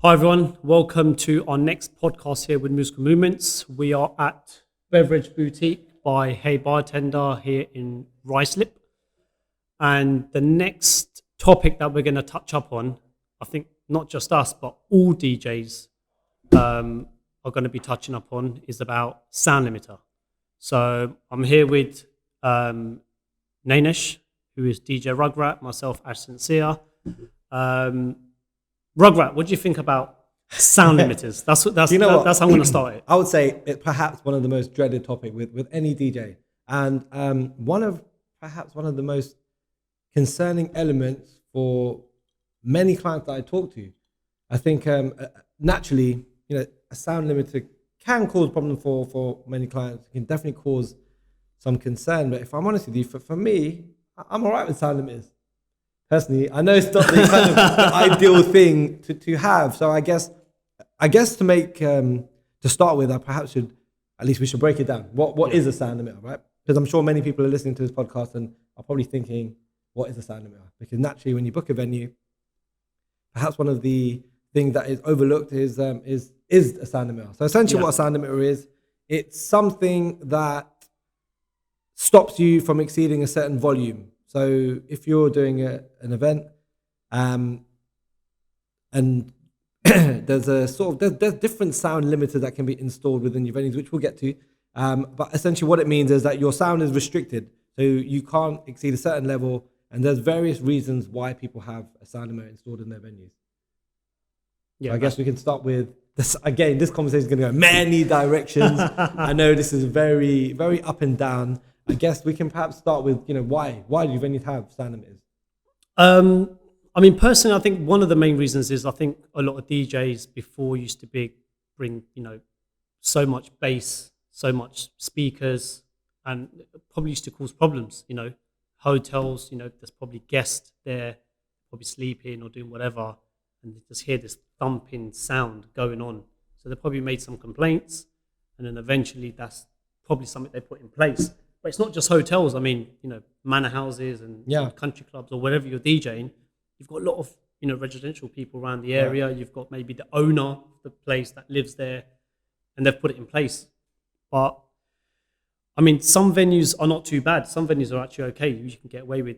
Hi everyone, welcome to our next podcast here with Musical Movements. We are at Beverage Boutique by Hey Bartender here in Ruislip. And the next topic that we're going to touch up on, I think not just us, but all DJs are going to be touching up on, is about sound limiter. So I'm here with Nanesh, who is DJ Rugrat, myself, Ash Sincere. Rugrat, what do you think about sound limiters? That's how I'm going to start it. I would say it's perhaps one of the most dreaded topic with any DJ, and one of the most concerning elements for many clients that I talk to. I think naturally, a sound limiter can cause problem for many clients. It can definitely cause some concern. But if I'm honest with you, for me, I'm all right with sound limiters. Personally, I know it's not the kind of the ideal thing to have. So I guess to start with, we should break it down. What is a sound limiter, right? Because I'm sure many people are listening to this podcast and are probably thinking, what is a sound limiter? Because naturally, when you book a venue, perhaps one of the things that is overlooked is a sound limiter. So essentially, what a sound limiter is, it's something that stops you from exceeding a certain volume. So if you're doing an event, and there's different sound limiters that can be installed within your venues, which we'll get to. But essentially, what it means is that your sound is restricted, so you can't exceed a certain level. And there's various reasons why people have a sound limiter installed in their venues. Yeah, so I guess we can start with this. Again, this conversation is going to go many directions. I know this is very, very up and down. I guess we can perhaps start with, why do you venues have sound limiters? Personally, I think one of the main reasons is I think a lot of DJs before used to bring, so much bass, so much speakers, and it probably used to cause problems, hotels, there's probably guests there, probably sleeping or doing whatever, and they just hear this thumping sound going on. So they probably made some complaints, and then eventually that's probably something they put in place. But it's not just hotels. Manor houses and country clubs or wherever you're DJing, you've got a lot of, residential people around the area. You've got maybe the owner of the place that lives there, and they've put it in place. But some venues are not too bad. Some venues are actually okay. You can get away with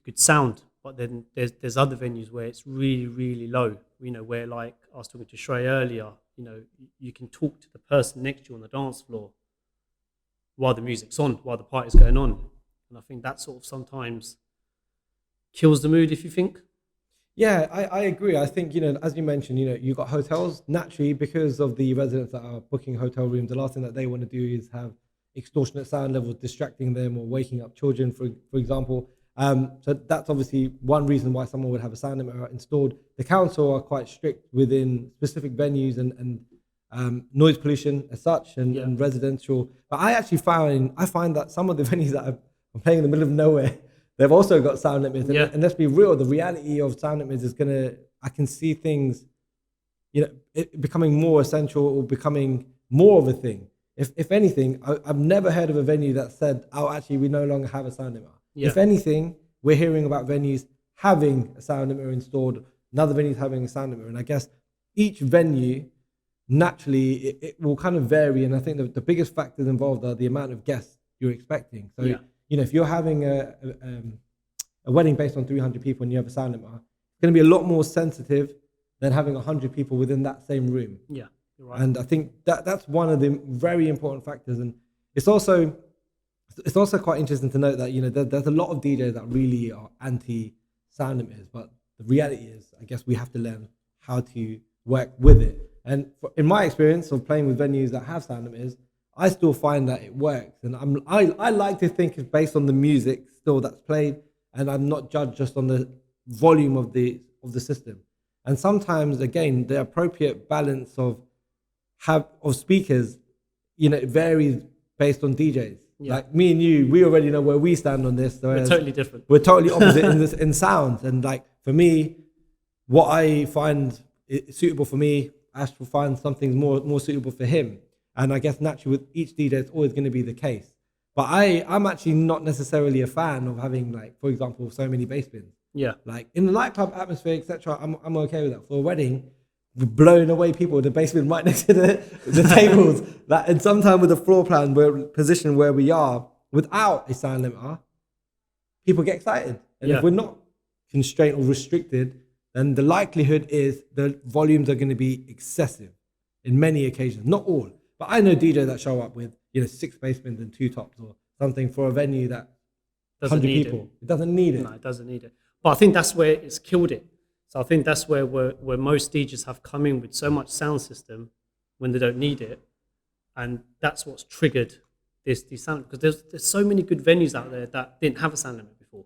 good sound. But then there's other venues where it's really, really low. Where, like I was talking to Shrey earlier, you can talk to the person next to you on the dance floor while the music's on, while the party's going on. And I think that sort of sometimes kills the mood, if you think. Yeah, I agree. I think, as you mentioned, you've got hotels. Naturally, because of the residents that are booking hotel rooms, the last thing that they want to do is have extortionate sound levels distracting them or waking up children, for example. So that's obviously one reason why someone would have a sound limiter installed. The council are quite strict within specific venues and noise pollution as such and residential. But I find that some of the venues that I'm playing in the middle of nowhere, they've also got sound limiters. And let's be real, the reality of sound limiters is I can see things, it becoming more essential or becoming more of a thing. If anything, I've never heard of a venue that said, actually, we no longer have a sound limiter. Yeah. If anything, we're hearing about venues having a sound limiter installed, another venue's having a sound limiter. And I guess each venue, naturally, it will kind of vary. And I think the biggest factors involved are the amount of guests you're expecting. So, if you're having a wedding based on 300 people and you have a sound limiter, it's going to be a lot more sensitive than having 100 people within that same room. Yeah, you're right. And I think that's one of the very important factors. And it's also quite interesting to note that, there's a lot of DJs that really are anti sound limiters. But the reality is, I guess we have to learn how to work with it. And in my experience of playing with venues that have sound limiters, I still find that it works. And I like to think it's based on the music still that's played, and I'm not judged just on the volume of the system. And sometimes, again, the appropriate balance of speakers, it varies based on DJs. Yeah. Like me and you, we already know where we stand on this. We're totally different. We're totally opposite in sounds. And like for me, what I find suitable for me, Ash will find something more suitable for him. And I guess naturally with each DJ, it's always going to be the case. But I'm actually not necessarily a fan of having, like, for example, so many bass bins. Yeah. Like in the nightclub atmosphere, etc., I'm okay with that. For a wedding, blowing away people in the basement right next to the tables. That, and sometimes with the floor plan, we're positioned where we are without a sound limiter, people get excited. And if we're not constrained or restricted, then the likelihood is the volumes are going to be excessive in many occasions. Not all, but I know DJs that show up with 6 bassmen and 2 tops or something for a venue that 100 people. It doesn't need it. No, it doesn't need it. But I think that's where it's killed it. So I think that's where most DJs have come in with so much sound system when they don't need it, and that's what's triggered this sound. Because there's so many good venues out there that didn't have a sound limit before,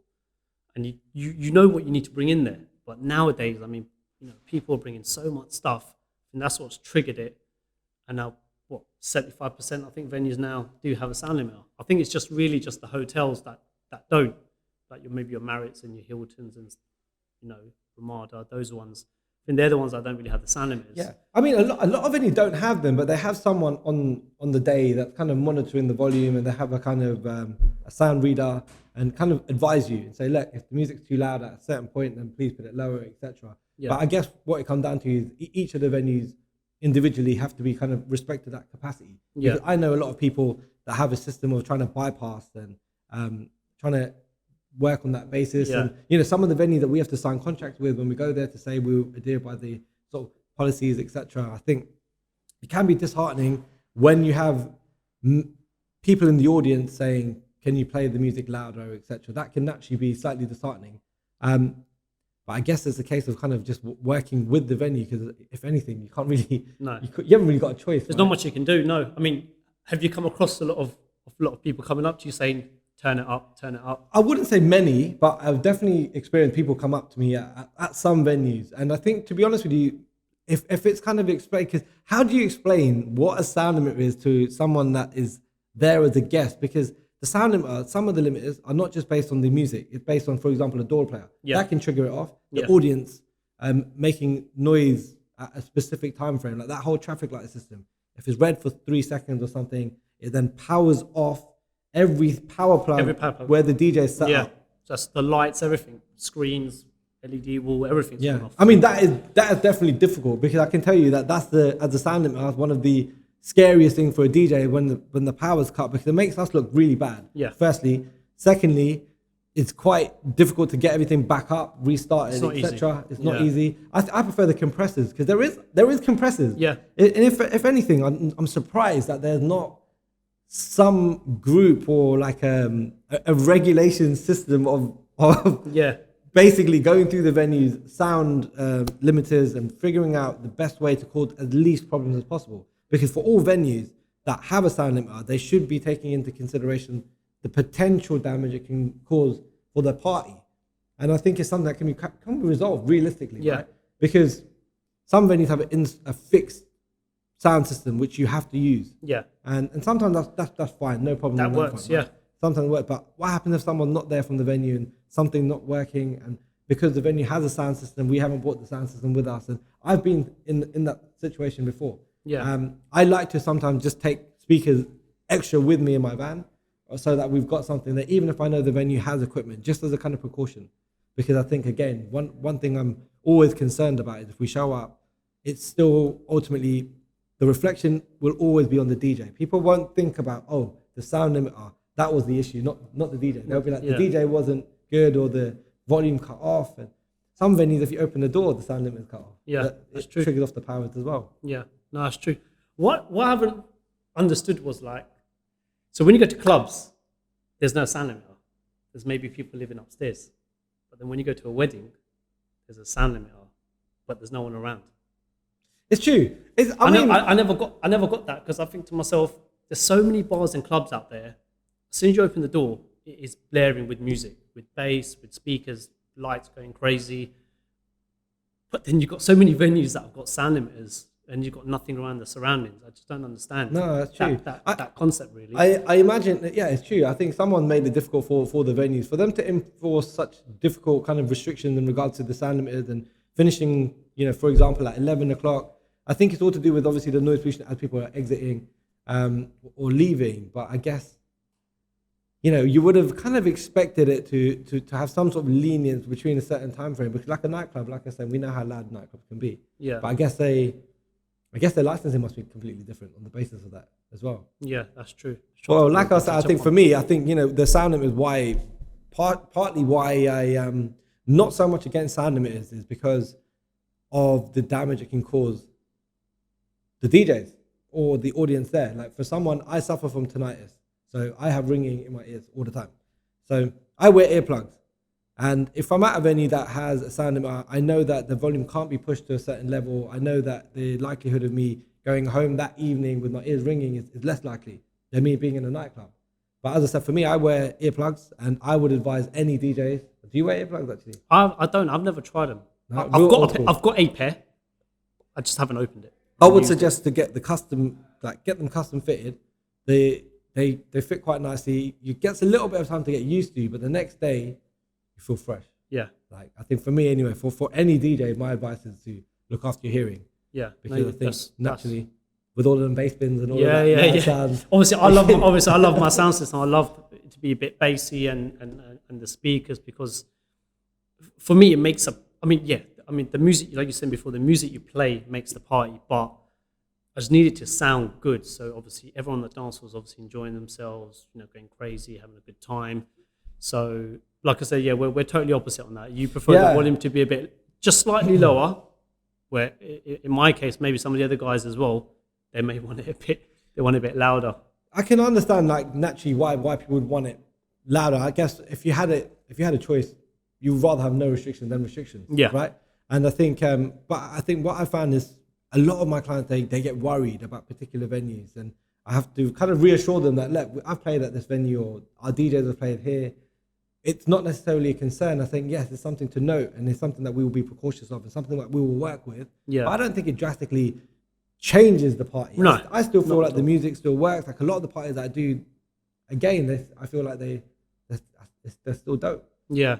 and you know what you need to bring in there. But nowadays, I mean, people are bringing so much stuff, and that's what's triggered it. And now, 75% I think venues now do have a sound limiter. I think it's just really just the hotels that don't, like maybe your Marriotts and your Hiltons and Ramada, those ones. I think they're the ones that don't really have the sound limiters. Yeah, I mean, a lot of venues don't have them, but they have someone on the day that's kind of monitoring the volume, and they have a kind of a sound reader and kind of advise you and say, look, if the music's too loud at a certain point, then please put it lower, etc. Yeah. But I guess what it comes down to is each of the venues individually have to be kind of respected that capacity. Yeah. Because I know a lot of people that have a system of trying to bypass and trying to work on that basis. Yeah. And some of the venues that we have to sign contracts with when we go there to say we adhere by the sort of policies, etc. I think it can be disheartening when you have people in the audience saying, "Can you play the music louder?" etc. That can actually be slightly disheartening. But I guess it's a case of kind of just working with the venue, because if anything, you can't really. No. You haven't really got a choice. There's not much you can do. No, I mean, have you come across a lot of people coming up to you saying, "Turn it up, turn it up"? I wouldn't say many, but I've definitely experienced people come up to me at some venues, and I think, to be honest with you, if it's kind of explained, because how do you explain what a sound limiter is to someone that is there as a guest? Because the sound limiter, some of the limiters are not just based on the music. It's based on, for example, a door player. Yeah. That can trigger it off. The audience making noise at a specific time frame, like that whole traffic light system. If it's red for 3 seconds or something, it then powers off every power plant where the DJ is set up. Just the lights, everything, screens, LED wall, everything's going off. I mean, that is definitely difficult, because I can tell you that as a sound limiter, one of the scariest thing for a DJ when the power's cut, because it makes us look really bad. Yeah. Firstly, secondly, it's quite difficult to get everything back up, restart it, etc. It's not easy. I prefer the compressors, because there is compressors. Yeah. And if anything, I'm surprised that there's not some group or like a regulation system of basically going through the venues, sound limiters, and figuring out the best way to cause as least problems as possible. Because for all venues that have a sound limiter, they should be taking into consideration the potential damage it can cause for their party. And I think it's something that can be resolved realistically, right? Because some venues have a fixed sound system which you have to use. Yeah. And sometimes that's fine, no problem. That works, right? Sometimes it works. But what happens if someone's not there from the venue and something not working, and because the venue has a sound system, we haven't brought the sound system with us? And I've been in that situation before. Yeah. I like to sometimes just take speakers extra with me in my van, so that we've got something that, even if I know the venue has equipment, just as a kind of precaution. Because I think, again, one thing I'm always concerned about is if we show up, it's still ultimately, the reflection will always be on the DJ. People won't think about, the sound limiter, that was the issue, not the DJ. They'll be like, the DJ wasn't good, or the volume cut off. And some venues, if you open the door, the sound limiter is cut off. Yeah, that's true. It triggers off the powers as well. Yeah. No, that's true. What I haven't understood was, like, so when you go to clubs, there's no sound limiter. There's maybe people living upstairs. But then when you go to a wedding, there's a sound limiter, but there's no one around. It's true. I never got that, because I think to myself, there's so many bars and clubs out there. As soon as you open the door, it is blaring with music, with bass, with speakers, lights going crazy. But then you've got so many venues that have got sound limiters, and you've got nothing around the surroundings. I just don't understand. No, that's true. That concept, really. I imagine, it's true. I think someone made it difficult for the venues, for them to enforce such difficult kind of restrictions in regards to the sound limiters and finishing, for example, at 11 o'clock. I think it's all to do with, obviously, the noise pollution as people are exiting or leaving. But I guess you would have kind of expected it to have some sort of lenience between a certain time frame, because like a nightclub, like I said, we know how loud nightclubs can be. Yeah. But I guess their licensing must be completely different on the basis of that as well. Yeah, that's true. Well, like I said, I think for me, the sound limit is why, partly why I am not so much against sound limiters is because of the damage it can cause the DJs or the audience there. Like for someone, I suffer from tinnitus, so I have ringing in my ears all the time. So I wear earplugs, and if I'm at a venue that has a sound limiter, I know that the volume can't be pushed to a certain level. I know that the likelihood of me going home that evening with my ears ringing is less likely than me being in a nightclub. But as I said, for me, I wear earplugs, and I would advise any DJs. Do you wear earplugs actually? I don't. I've never tried them. No, I've got a pair. I just haven't opened it. I would suggest to get them custom fitted. They fit quite nicely. It gets a little bit of time to get used to, but the next day you feel fresh. Yeah. Like I think for me anyway, for any DJ, my advice is to look after your hearing. Yeah. Because I think naturally, with all of them bass bins and all of that, yeah. sounds. Obviously, I love my sound system. I love it to be a bit bassy and the speakers, because for me it makes the music, like you said before, the music you play makes the party, but I just need it to sound good. So obviously everyone on the dance floor is obviously enjoying themselves, going crazy, having a good time. So like I said, yeah, we're totally opposite on that. You prefer the volume to be a bit just slightly lower, where in my case, maybe some of the other guys as well, they may want it a bit louder. I can understand like naturally why people would want it louder. I guess if you had a choice, you would rather have no restriction than restrictions. Yeah. Right. And I think, but I think what I found is a lot of my clients, they get worried about particular venues, and I have to kind of reassure them that, look, I've played at this venue, or our DJs have played here. It's not necessarily a concern. I think, yes, it's something to note, and it's something that we will be precautious of, and something that we will work with. Yeah. But I don't think it drastically changes the party. No. I still feel like the music still works. Like a lot of the parties that I do, again, I feel like they're still dope. Yeah.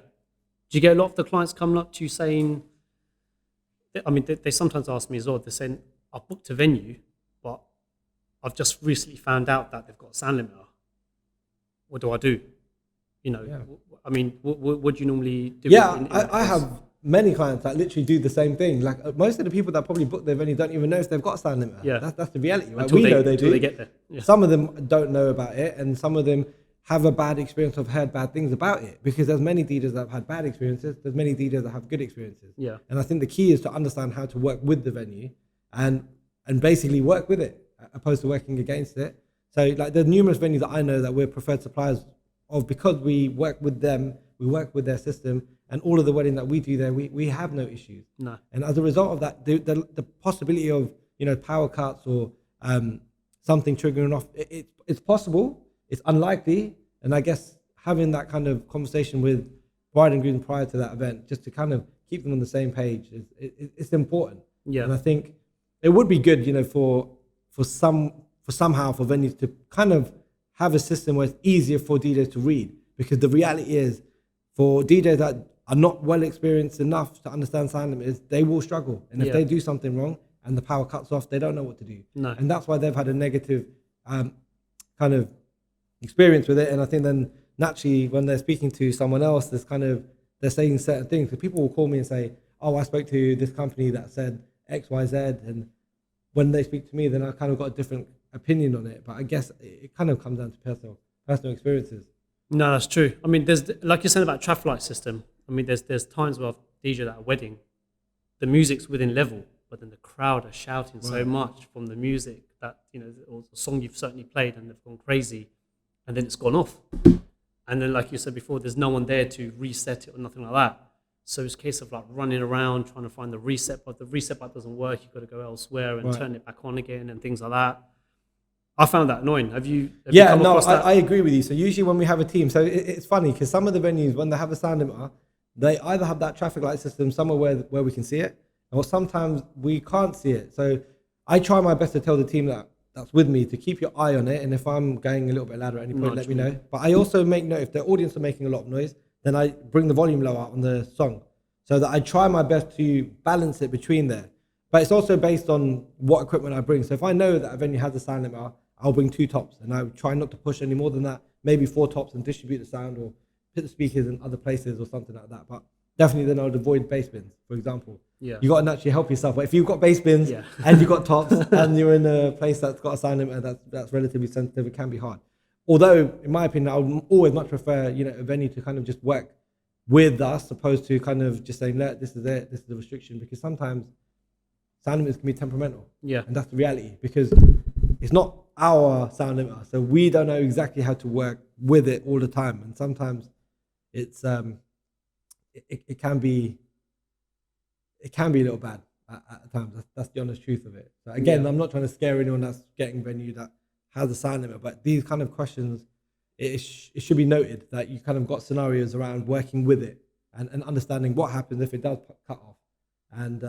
Do you get a lot of the clients coming up to you saying, they sometimes ask me as well, they're saying, I booked a venue, but I've just recently found out that they've got a sound limiter. What do I do? What do you normally do? Yeah, I have many clients that literally do the same thing. Like most of the people that probably book their venue don't even know if they've got a sound limiter. Yeah. That's the reality, right? Until We know they do. They get there. Yeah. Some of them don't know about it, and some of them have a bad experience or have heard bad things about it, because there's many DJs that have had bad experiences, there's many DJs that have good experiences. Yeah. And I think the key is to understand how to work with the venue and basically work with it, opposed to working against it. So like there's numerous venues that I know that we're preferred suppliers of, because we work with them, we work with their system, and all of the wedding that we do there, we have no issues. No. And as a result of that, the possibility of power cuts or something triggering off, it's possible. It's unlikely, and I guess having that kind of conversation with bride and groom prior to that event, just to kind of keep them on the same page, it's important. Yeah. And I think it would be good, for somehow for venues to kind of have a system where it's easier for DJs to read, because the reality is, for DJs that are not well experienced enough to understand sound limiters, they will struggle, and if they do something wrong and the power cuts off, they don't know what to do. No. And that's why they've had a negative kind of experience with it. And I think then naturally when they're speaking to someone else, they're saying certain things. So people will call me and say, oh, I spoke to this company that said X, Y, Z. And when they speak to me, then I kind of got a different opinion on it. But I guess it kind of comes down to personal experiences. No, that's true. There's, like you're saying about traffic light system. There's times where I've DJed at a wedding, the music's within level, but then the crowd are shouting so much from the music that, or the song you've certainly played, and they've gone crazy, and then it's gone off. And then, like you said before, there's no one there to reset it or nothing like that. So it's a case of like running around trying to find the reset, but the reset button doesn't work. You've got to go elsewhere and turn it back on again and things like that. I found that annoying. Have you come across that? I agree with you. So usually when we have a team, so it's funny because some of the venues, when they have a sound limiter, they either have that traffic light system somewhere where we can see it, or sometimes we can't see it. So I try my best to tell the team that's with me to keep your eye on it, and if I'm going a little bit louder at any point, let me know. But I also make note, if the audience are making a lot of noise, then I bring the volume lower on the song, so that I try my best to balance it between there. But it's also based on what equipment I bring. So if I know that a venue has a sound limiter, I'll bring two tops, and I try not to push any more than that, maybe 4 tops and distribute the sound, or put the speakers in other places or something like that. But definitely then I would avoid bass bins, for example. Yeah. You got to naturally help yourself. But if you've got bass bins Yeah. and you've got tops and you're in a place that's got a sound limiter that's relatively sensitive, it can be hard. Although, in my opinion, I would always much prefer, a venue to kind of just work with us, opposed to kind of just saying, look, this is it, this is the restriction, because sometimes sound limiters can be temperamental. Yeah. And that's the reality, because it's not our sound limiter, so we don't know exactly how to work with it all the time. And sometimes it's it can be a little bad at times. That's the honest truth of it. So again, I'm not trying to scare anyone that's getting venue that has a sound limit, but these kind of questions, it should be noted that you kind of got scenarios around working with it and understanding what happens if it does cut off, and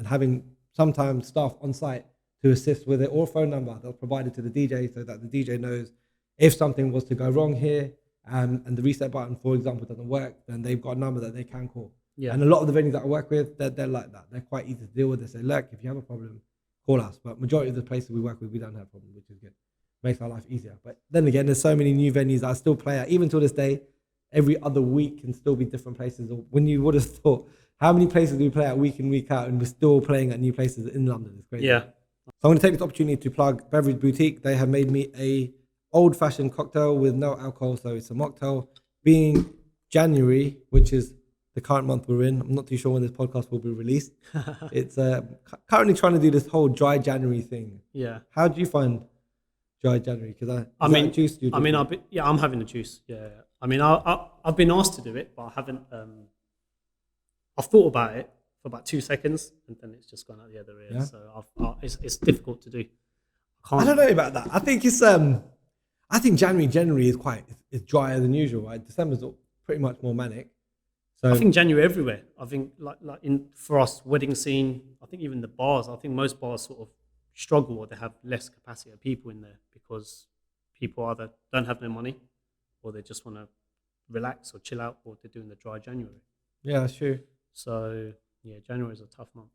having sometimes staff on site to assist with it, or a phone number that's provided to the DJ so that the DJ knows if something was to go wrong here, and the reset button, for example, doesn't work, then they've got a number that they can call. Yeah. And a lot of the venues that I work with, they're like that. They're quite easy to deal with. They say, look, if you have a problem, call us. But majority of the places we work with, we don't have problems, which is good. Makes our life easier. But then again, there's so many new venues that I still play at, even till this day. Every other week can still be different places. Or when you would have thought, how many places do we play at week in, week out, and we're still playing at new places in London? It's crazy. Yeah. So I'm going to take this opportunity to plug Beverage Boutique. They have made me a old-fashioned cocktail with no alcohol, so it's a mocktail. Being January, which is the current month we're in, I'm not too sure when this podcast will be released. It's currently trying to do this whole dry January thing. Yeah. How do you find dry January? Because I'm having the juice. Yeah. I mean, I've been asked to do it, but I haven't. I've thought about it for about 2 seconds, and then it's just gone out the other ear. Yeah. So it's difficult to do. I don't know about that. I think it's I think January generally is drier than usual. Right? December's pretty much more manic. So I think January everywhere. I think like for us wedding scene, I think even the bars. I think most bars sort of struggle, or they have less capacity of people in there because people either don't have no money, or they just want to relax or chill out, or they're doing the dry January. yeah, that's true. So yeah, January is a tough month.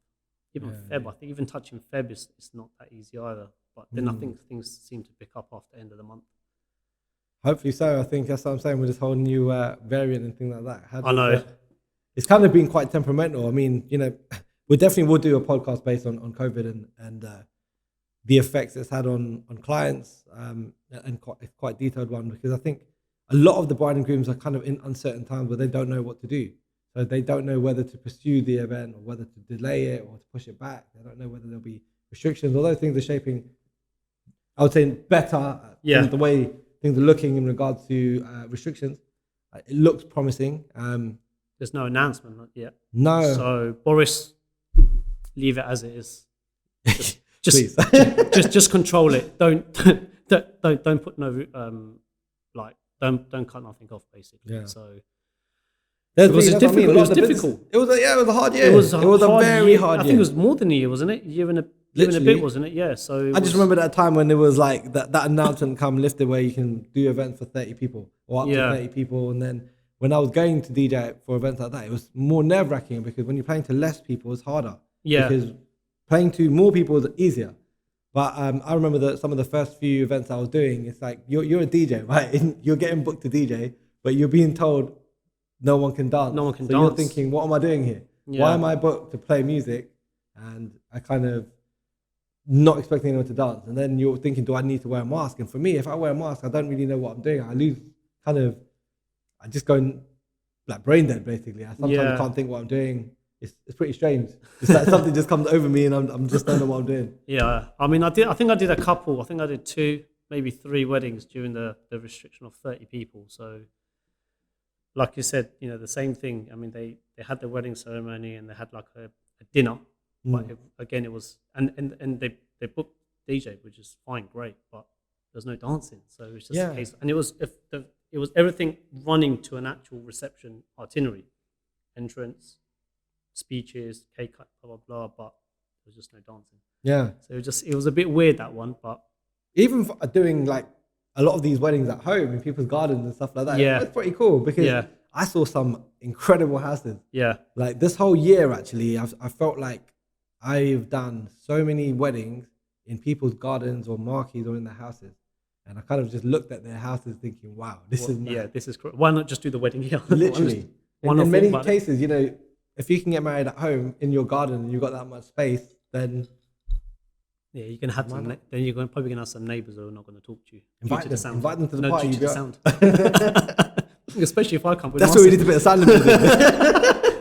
Even Feb, I think even touching Feb is not that easy either. But then I think things seem to pick up after the end of the month. Hopefully so. I think that's what I'm saying with this whole new variant and things like that. I know. It's kind of been quite temperamental. I mean, we definitely will do a podcast based on COVID and the effects it's had on clients, and quite detailed one, because I think a lot of the bride and grooms are kind of in uncertain times where they don't know what to do. So they don't know whether to pursue the event or whether to delay it or to push it back. They don't know whether there'll be restrictions, although things are shaping, I would say, better. The way things are looking in regards to restrictions. It looks promising. There's no announcement yet. No. So Boris, leave it as it is. Please. just control it. Don't put no don't cut nothing off, basically. Yeah. So It was difficult. It was difficult. It was a hard year. It was a very hard year. I think it was more than a year, wasn't it? Year and a bit, wasn't it? Yeah. So I just remember that time when there was like that announcement come lifted where you can do events for 30 people or up to 30 people, and then when I was going to DJ for events like that, it was more nerve-wracking, because when you're playing to less people, it's harder. Yeah. Because playing to more people is easier. But I remember that some of the first few events I was doing, it's like you're a DJ, right? You're getting booked to DJ, but you're being told no one can dance. No one can so dance. You're thinking, what am I doing here? Yeah. Why am I booked to play music? And I kind of not expecting anyone to dance. And then you're thinking, do I need to wear a mask? And for me, if I wear a mask, I don't really know what I'm doing. I just go like brain dead, basically. I sometimes can't think what I'm doing. It's pretty strange. It's like something just comes over me and I'm just don't know what I'm doing. Yeah. I mean, I think I did a couple. I think I did 2, maybe 3 weddings during the restriction of 30 people. So like you said, the same thing. I mean, they had the wedding ceremony and they had like a dinner. But again, it was, and they booked DJ, which is fine, great, but there's no dancing. So it was just a case, and it was everything running to an actual reception itinerary, entrance, speeches, cake cut, blah blah blah. But there was just no dancing. Yeah. So it was a bit weird, that one. But even for doing like a lot of these weddings at home in people's gardens and stuff like that, it's pretty cool, because I saw some incredible houses. Yeah. Like this whole year, actually, I felt like I've done so many weddings in people's gardens or marquees or in their houses. And I kind of just looked at their houses thinking, wow, this is mad. Yeah, this is correct. Why not just do the wedding here? Literally. Why not In think many about it? cases, you know, if you can get married at home in your garden and you've got that much space, then Yeah, you're gonna have Why some. not? Then you're probably gonna have some neighbours who are not gonna talk to you due invite to them. the sound. Invite them to the No, party. due to the you'll sound. Especially if I come with That's my what we need to put a silent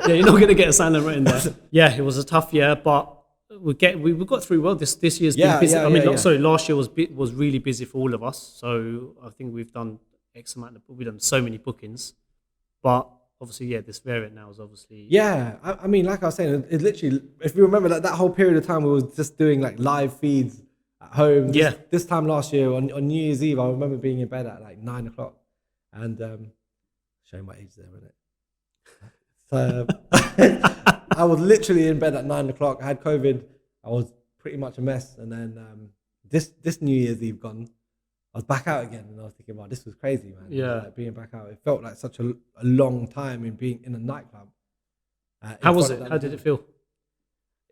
yeah, you're not gonna get a sound right in there. Yeah, it was a tough year, but we got through well. This year's been Yeah, busy. yeah, I mean, yeah, yeah. sorry, last year was really busy for all of us. So I think we've done X amount. We've done so many bookings, but obviously, yeah, this variant now is obviously Yeah, I mean, like I was saying, it literally, if you remember that whole period of time, we was just doing like live feeds at home. Yeah. This time last year on New Year's Eve, I remember being in bed at like 9 o'clock, and showing my age there, isn't it? So I was literally in bed at 9 o'clock. I had COVID. I was pretty much a mess, and then this New Year's Eve gone, I was back out again, and I was thinking, wow, this was crazy, man. Yeah. Like being back out, it felt like such a long time in being in a nightclub. How was it? How did it feel?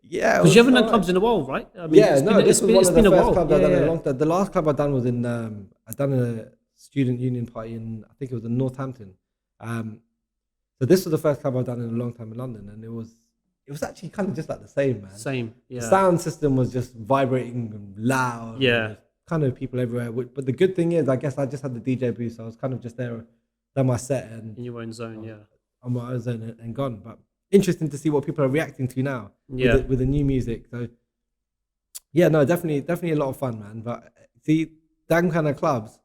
Yeah, Because you haven't done clubs in a while, right? I mean, Yeah, no, this was one of the first clubs I've done in a Yeah. long time. The last club I done was in I done a student union party in, I think it was in Northampton. So this was the first club I've done in a long time in London, and it was actually kind of just like the same, man. Same, yeah. The sound system was just vibrating and loud. Yeah. And kind of people everywhere. But the good thing is, I guess I just had the DJ booth, so I was kind of just there, done my set and In your own zone, yeah. on my own zone and gone. But interesting to see what people are reacting to now Yeah. with the new music. So yeah, no, definitely a lot of fun, man. But see, them kind of clubs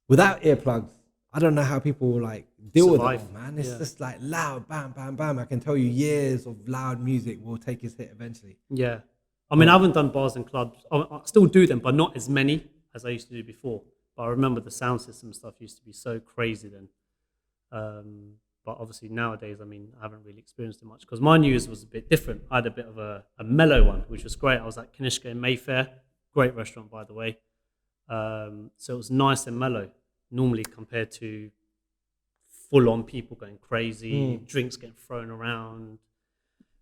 without earplugs, I don't know how people like deal Survive. with it, man. It's Yeah. just like loud, bam, bam, bam. I can tell you years of loud music will take its hit eventually. Yeah. I mean, I haven't done bars and clubs. I still do them, but not as many as I used to do before. But I remember the sound system stuff used to be so crazy then. But obviously nowadays, I mean, I haven't really experienced it much because my New Year's was a bit different. I had a bit of a mellow one, which was great. I was at Kanishka in Mayfair, great restaurant, by the way. So it was nice and mellow, normally compared to full-on people going crazy, drinks getting thrown around.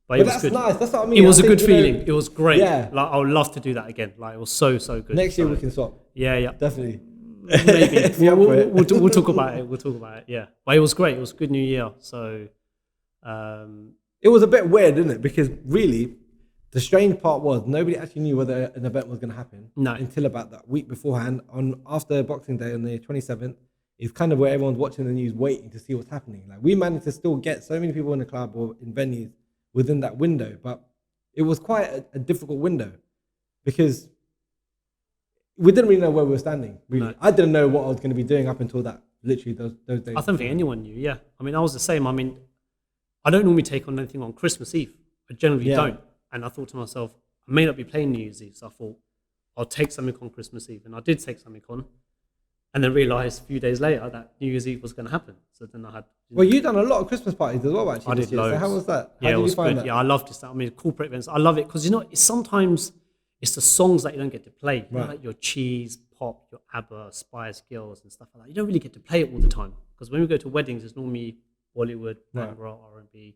But it was that's good. nice. That's what I mean. It was I a think, good you know, feeling. It was great. Yeah. Like I would love to do that again. Like it was so good. Next year So, we can swap. Yeah. Definitely. Maybe If you're up for it. we'll talk about it. We'll talk about it. Yeah, but it was great. It was a good New Year. So It was a bit weird, didn't it? Because really, the strange part was nobody actually knew whether an event was going to happen No. until about that week beforehand. After Boxing Day on the 27th, is kind of where everyone's watching the news, waiting to see what's happening. Like we managed to still get so many people in the club or in venues within that window, but it was quite a difficult window because we didn't really know where we were standing. Really, No. I didn't know what I was going to be doing up until that. Literally those days. I don't think anyone knew. Yeah, I mean, I was the same. I mean, I don't normally take on anything on Christmas Eve. I generally Yeah. don't. And I thought to myself, I may not be playing New Year's Eve, so I thought I'll take something on Christmas Eve, and I did take something on, and then realised a few days later that New Year's Eve was going to happen. So then I had. Well, you've done a lot of Christmas parties as well, actually. I this did year. So loads. how was that? How Yeah, it did was you find good. that? Yeah, I loved this. I mean, corporate events. I love it because sometimes it's the songs that you don't get to play. You know, Right. like your Cheese, Pop, your ABBA, Spice Girls, and stuff like that. You don't really get to play it all the time because when we go to weddings, it's normally Bollywood, Right. Bhangra, R&B.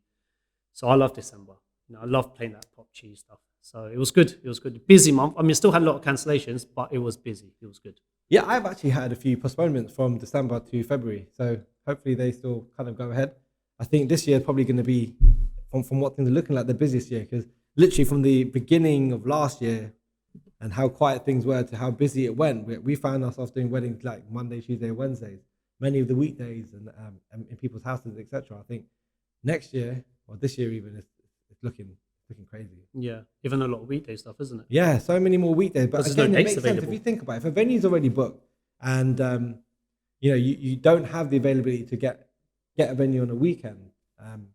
So I love December. You know, I love playing that Pop Cheese stuff. So it was good. It was good. Busy month. I mean, still had a lot of cancellations, but it was busy. It was good. Yeah, I've actually had a few postponements from December to February. So hopefully they still kind of go ahead. I think this year is probably going to be, from what things are looking like, the busiest year because literally from the beginning of last year and how quiet things were to how busy it went, we found ourselves doing weddings like Monday, Tuesday, Wednesdays, many of the weekdays and in people's houses, etc. I think next year or this year even it's looking crazy. Yeah. Even a lot of weekday stuff, isn't it? Yeah, so many more weekdays. But Because there's again, no it dates makes sense if available. you think about it. If a venue's already booked and you don't have the availability to get a venue on a weekend,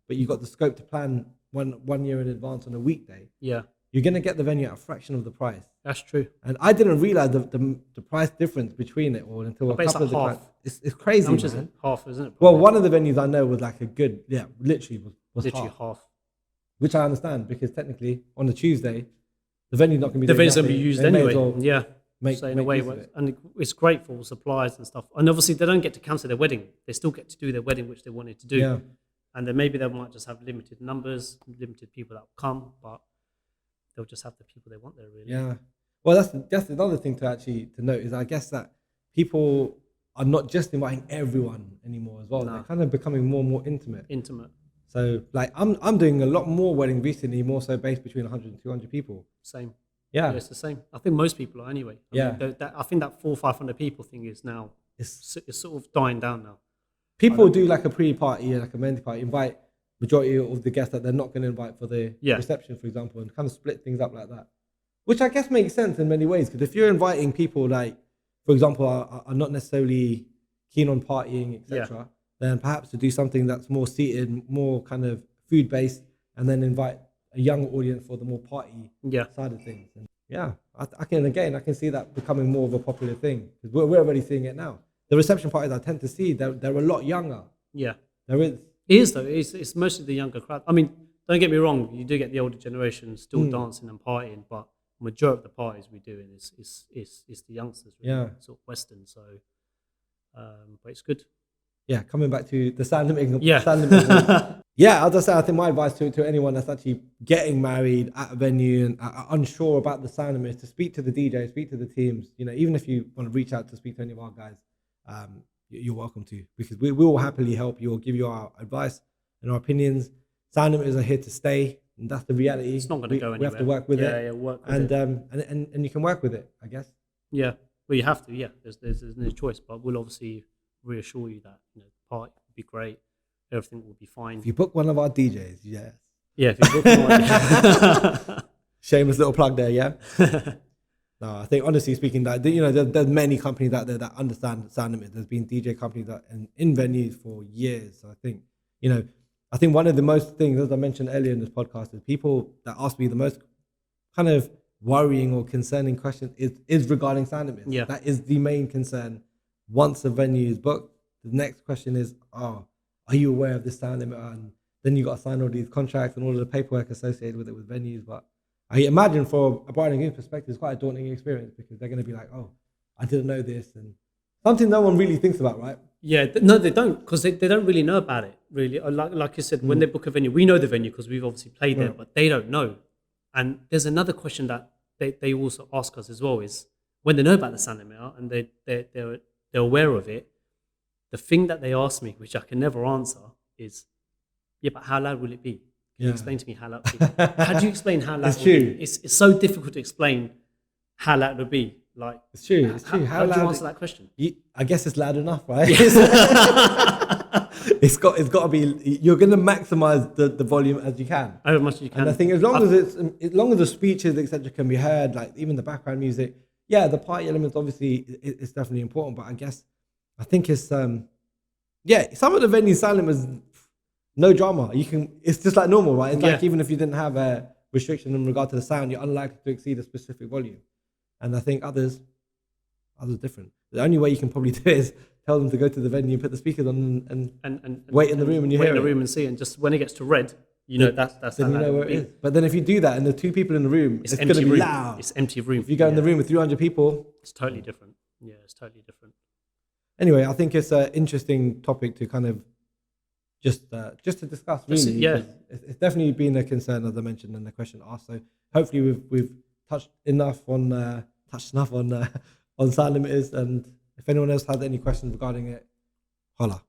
but you've got the scope to plan one year in advance on a weekday, Yeah. you're going to get the venue at a fraction of the price. That's true. And I didn't realize the price difference between it all until a bet it's couple of the like clients. half. It's crazy, How much is man. it? Half, isn't it? Well, Probably. one of the venues I know was like a good, literally was Literally half. half. Which I understand because technically on a Tuesday, the venue's not going to be The doing venue's going to be nothing. used They may as anyway. well Yeah. make- So in a make way, use of it. and it's great for suppliers and stuff. And obviously, they don't get to cancel their wedding. They still get to do their wedding, which they wanted to do. Yeah. And then maybe they might just have limited numbers, limited people that will come, but they'll just have the people they want there, really. Yeah. Well, that's another thing to note is I guess that people are not just inviting everyone anymore as well. No. They're kind of becoming more and more intimate. So like I'm doing a lot more weddings recently, more so based between 100 and 200 people. Same. Yeah. It's the same. I think most people are anyway. I mean, I think that 400 or 500 people thing is now, it's sort of dying down now. People do like a pre-party, like a men's party, invite majority of the guests that they're not going to invite for the reception, for example, and kind of split things up like that. Which I guess makes sense in many ways, because if you're inviting people like, for example, are not necessarily keen on partying, etc., then perhaps to do something that's more seated, more kind of food-based, and then invite a young audience for the more party side of things. And I can see that becoming more of a popular thing, because we're already seeing it now. The reception parties I tend to see, they're a lot younger. Yeah. There is. It is though. It's mostly the younger crowd. I mean, don't get me wrong. You do get the older generation still dancing and partying, but majority of the parties we do is the youngsters, really, sort of Western. So, but it's good. Yeah, coming back to the sound limiting. Yeah, as I said, I think my advice to anyone that's actually getting married at a venue and unsure about the sound limit is to speak to the DJ, speak to the teams. You know, even if you want to reach out to speak to any of our guys, you're welcome to, because we will happily help you or give you our advice and our opinions. Sound limiters are here to stay, and that's the reality. It's not going to go anywhere. We have to work with it. Yeah, work with it. And you can work with it, I guess. Yeah, well, you have to. Yeah, there's no choice. But we'll obviously reassure you that the party will be great, everything will be fine. If you book one of our DJs, yes. Yeah, if you book one. Shameless little plug there, yeah. No, I think honestly speaking, that there's many companies out there that understand sound limit. There's been DJ companies that in venues for years. So I think one of the most things, as I mentioned earlier in this podcast, is people that ask me the most kind of worrying or concerning questions is regarding sound limits. Yeah, that is the main concern. Once a venue is booked, the next question is, are you aware of this sound limit? And then you got to sign all these contracts and all of the paperwork associated with it with venues. But I imagine for a bride and groom perspective, it's quite a daunting experience, because they're going to be like, oh, I didn't know this, and something no one really thinks about, right? Yeah, no, they don't, because they don't really know about it, really. Like you said, when they book a venue, we know the venue because we've obviously played there, but they don't know. And there's another question that they also ask us as well, is when they know about the sound limiter and they're aware of it, the thing that they ask me, which I can never answer, is, but how loud will it be? Can you explain to me how loud it will be? How do you explain how loud it will be? It's so difficult to explain how loud it will be. Like, it's true. How do you answer that question? I guess it's loud enough, right? It's got to be. You're going to maximize the volume as you can, as much as you can. And I think as long as the speeches, etc., can be heard, like even the background music. Yeah, the party elements obviously it's definitely important, but I think it's some of the venues silent was no drama. It's just like normal, right? It's like even if you didn't have a restriction in regard to the sound, you're unlikely to exceed a specific volume. And I think others different. The only way you can probably do it is tell them to go to the venue, put the speakers on, and wait in the room, and you hear it. Wait in the room and see, and just when it gets to red, that's then you know where it is. But then if you do that and the two people in the room, it's going to be loud. It's empty room. If you go in the room with 300 people, it's totally different. Yeah, it's totally different. Anyway, I think it's an interesting topic to kind of just to discuss. Really, it's definitely been a concern, as I mentioned, in the question asked. So hopefully we've touched enough on sound limiters, and if anyone else had any questions regarding it, holla.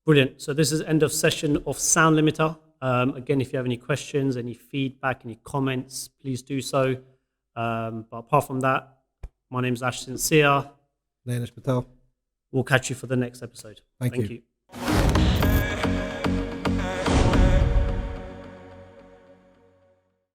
Brilliant. So this is end of session of Sound Limiter. Again, if you have any questions, any feedback, any comments, please do so. But apart from that, my name's Ash Sincere. Nainish Patel. We'll catch you for the next episode. Thank you.